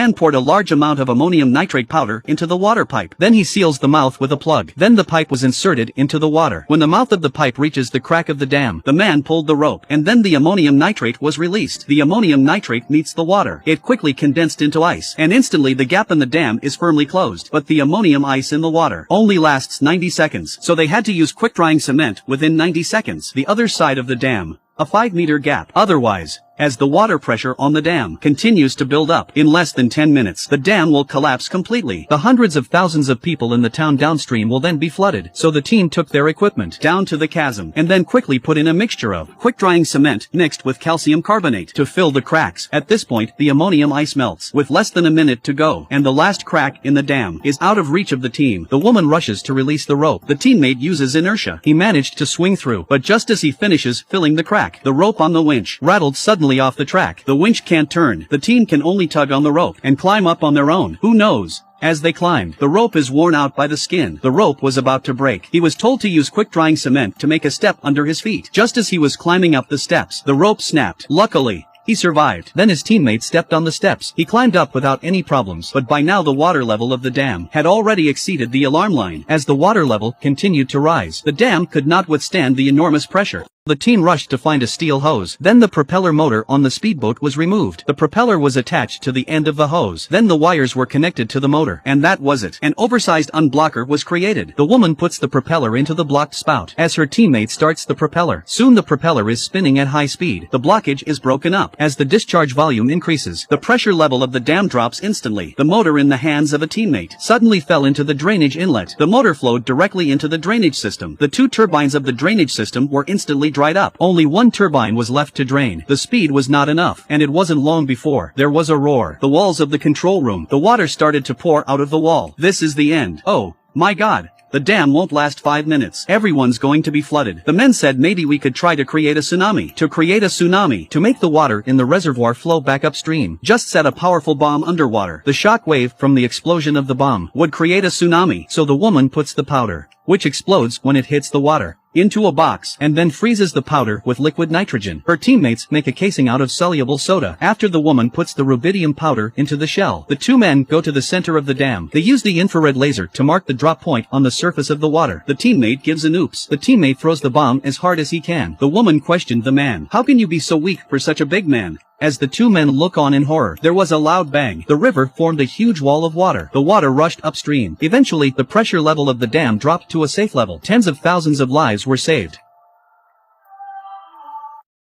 man poured a large amount of ammonium nitrate powder into the water pipe. Then he seals the mouth with a plug. Then the pipe was inserted into the water. When the mouth of the pipe reaches the crack of the dam, the man pulled the rope, and then the ammonium nitrate was released. The ammonium nitrate meets the water. It quickly condensed into ice, and instantly the gap in the dam is firmly closed. But the ammonium ice in the water only lasts 90 seconds, so they had to use quick-drying cement within 90 seconds. The other side of the dam, a 5-meter gap. Otherwise, as the water pressure on the dam continues to build up, in less than 10 minutes, the dam will collapse completely. The hundreds of thousands of people in the town downstream will then be flooded. So the team took their equipment down to the chasm and then quickly put in a mixture of quick-drying cement mixed with calcium carbonate to fill the cracks. At this point, the ammonium ice melts. With less than a minute to go, and the last crack in the dam is out of reach of the team, the woman rushes to release the rope. The teammate uses inertia. He managed to swing through, but just as he finishes filling the crack, the rope on the winch rattled suddenly off the track. The winch can't turn. The team can only tug on the rope and climb up on their own. Who knows? As they climbed, the rope is worn out by the skin. The rope was about to break. He was told to use quick-drying cement to make a step under his feet. Just as he was climbing up the steps, the rope snapped. Luckily, he survived. Then his teammate stepped on the steps. He climbed up without any problems, but by now the water level of the dam had already exceeded the alarm line. As the water level continued to rise, the dam could not withstand the enormous pressure. The team rushed to find a steel hose. Then the propeller motor on the speedboat was removed. The propeller was attached to the end of the hose. Then the wires were connected to the motor. And that was it. An oversized unblocker was created. The woman puts the propeller into the blocked spout as her teammate starts the propeller. Soon the propeller is spinning at high speed. The blockage is broken up. As the discharge volume increases, the pressure level of the dam drops instantly. The motor in the hands of a teammate suddenly fell into the drainage inlet. The motor flowed directly into the drainage system. The 2 turbines of the drainage system were instantly dried up. Only 1 turbine was left to drain. The speed was not enough, and it wasn't long before there was a roar. The walls of the control room, the water started to pour out of the wall. This is the end. Oh, my God. The dam won't last 5 minutes. Everyone's going to be flooded. The men said maybe we could try to create a tsunami. To create a tsunami, to make the water in the reservoir flow back upstream, just set a powerful bomb underwater. The shock wave from the explosion of the bomb would create a tsunami. So the woman puts the powder, which explodes when it hits the water, into a box, and then freezes the powder with liquid nitrogen. Her teammates make a casing out of soluble soda. After the woman puts the rubidium powder into the shell, the 2 men go to the center of the dam. They use the infrared laser to mark the drop point on the surface of the water. The teammate gives an oops. The teammate throws the bomb as hard as he can. The woman questioned the man. How can you be so weak for such a big man? As the 2 men look on in horror, there was a loud bang. The river formed a huge wall of water. The water rushed upstream. Eventually, the pressure level of the dam dropped to a safe level. Tens of thousands of lives were saved.